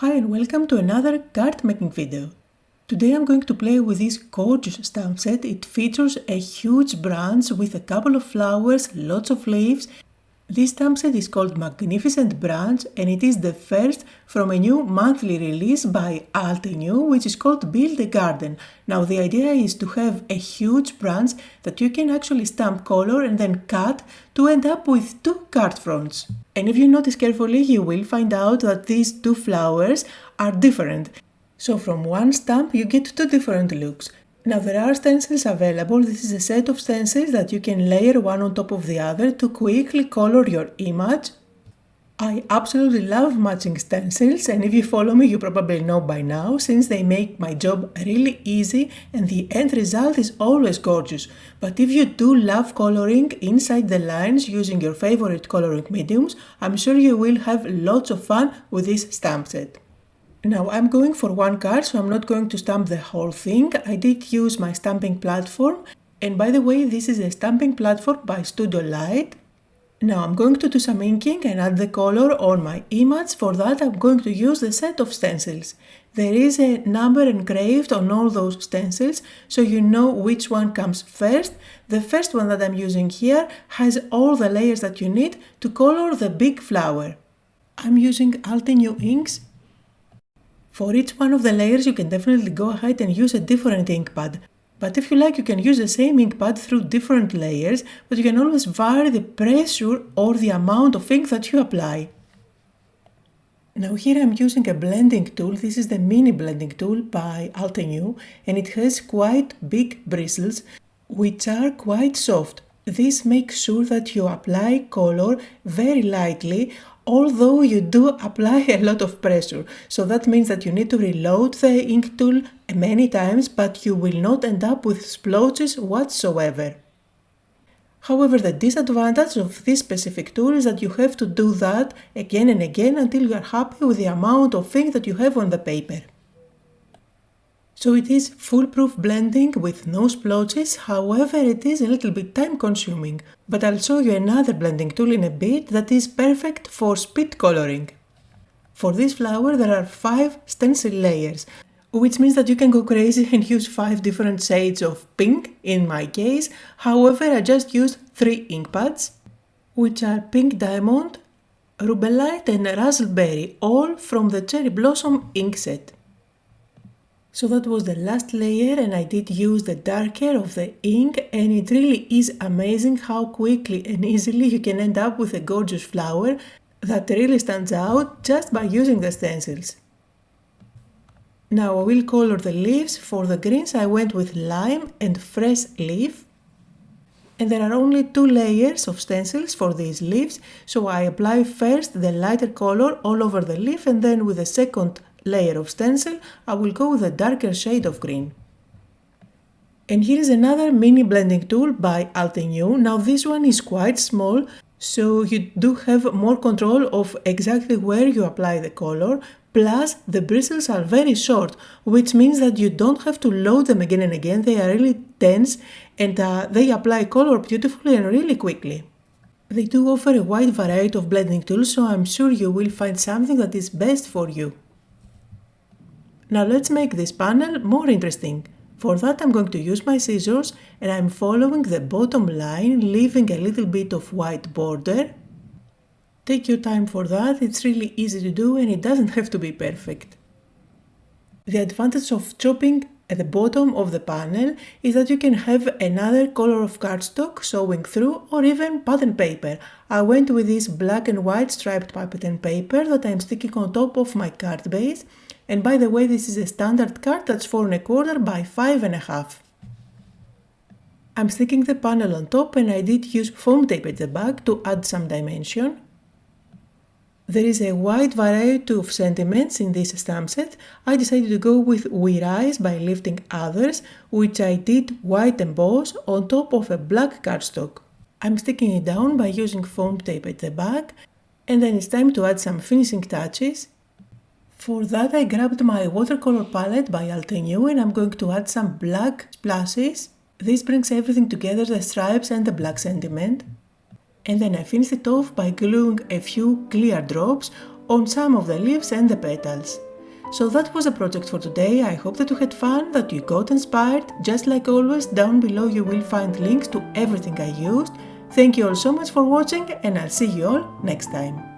Hi and welcome to another card making video. Today I'm going to play with this gorgeous stamp set. It features a huge branch with a couple of flowers, lots of leaves. This stamp set is called Magnificent Branch and it is the first from a new monthly release by Altenew, which is called Build-A-Garden. Now the idea is to have a huge branch that you can actually stamp color and then cut to end up with two card fronts. And if you notice carefully, you will find out that these two flowers are different. So from one stamp you get two different looks. Now there are stencils available. This is a set of stencils that you can layer one on top of the other to quickly color your image. I absolutely love matching stencils, and if you follow me you probably know by now, since they make my job really easy and the end result is always gorgeous. But if you do love coloring inside the lines using your favorite coloring mediums, I'm sure you will have lots of fun with this stamp set. Now I'm going for one card, so I'm not going to stamp the whole thing. I did use my stamping platform, and by the way, this is a stamping platform by Studio Light. Now I'm going to do some inking and add the color on my image. For that I'm going to use the set of stencils. There is a number engraved on all those stencils, so you know which one comes first. The first one that I'm using here has all the layers that you need to color the big flower. I'm using Altenew inks. For each one of the layers you can definitely go ahead and use a different ink pad. But if you like, you can use the same ink pad through different layers, but you can always vary the pressure or the amount of ink that you apply. Now here I'm using a blending tool. This is the mini blending tool by Altenew, and it has quite big bristles which are quite soft. This makes sure that you apply color very lightly, although you do apply a lot of pressure. So that means that you need to reload the ink tool many times, but you will not end up with splotches whatsoever. However, the disadvantage of this specific tool is that you have to do that again and again until you are happy with the amount of ink that you have on the paper. So it is foolproof blending with no splotches, however it is a little bit time consuming. But I'll show you another blending tool in a bit that is perfect for speed coloring. For this flower there are 5 stencil layers, which means that you can go crazy and use 5 different shades of pink in my case. However, I just used 3 ink pads, which are Pink Diamond, Rubellite and Raspberry, all from the Cherry Blossom ink set. So that was the last layer, and I did use the darker of the ink, and it really is amazing how quickly and easily you can end up with a gorgeous flower that really stands out just by using the stencils. Now I will color the leaves. For the greens I went with lime and fresh leaf. And there are only 2 layers of stencils for these leaves, so I apply first the lighter color all over the leaf, and then with the second layer of stencil I will go with a darker shade of green. And here is another mini blending tool by Altenew. Now this one is quite small, so you do have more control of exactly where you apply the color, plus the bristles are very short, which means that you don't have to load them again and again. They are really dense and they apply color beautifully and really quickly. They do offer a wide variety of blending tools, so I'm sure you will find something that is best for you. Now let's make this panel more interesting. For that I'm going to use my scissors, and I'm following the bottom line, leaving a little bit of white border. Take your time for that, it's really easy to do and it doesn't have to be perfect. The advantage of chopping at the bottom of the panel is that you can have another color of cardstock showing through, or even pattern paper. I went with this black and white striped pattern paper that I'm sticking on top of my card base. And by the way, this is a standard card that's 4 1/4 by 5 1/2. I'm sticking the panel on top, and I did use foam tape at the back to add some dimension. There is a wide variety of sentiments in this stamp set. I decided to go with We Rise by Lifting Others, which I did white emboss on top of a black cardstock. I'm sticking it down by using foam tape at the back, and then it's time to add some finishing touches. For that I grabbed my watercolor palette by Altenew, and I'm going to add some black splashes. This brings everything together, the stripes and the black sentiment. And then I finished it off by gluing a few clear drops on some of the leaves and the petals. So that was the project for today. I hope that you had fun, that you got inspired. Just like always, down below you will find links to everything I used. Thank you all so much for watching, and I'll see you all next time.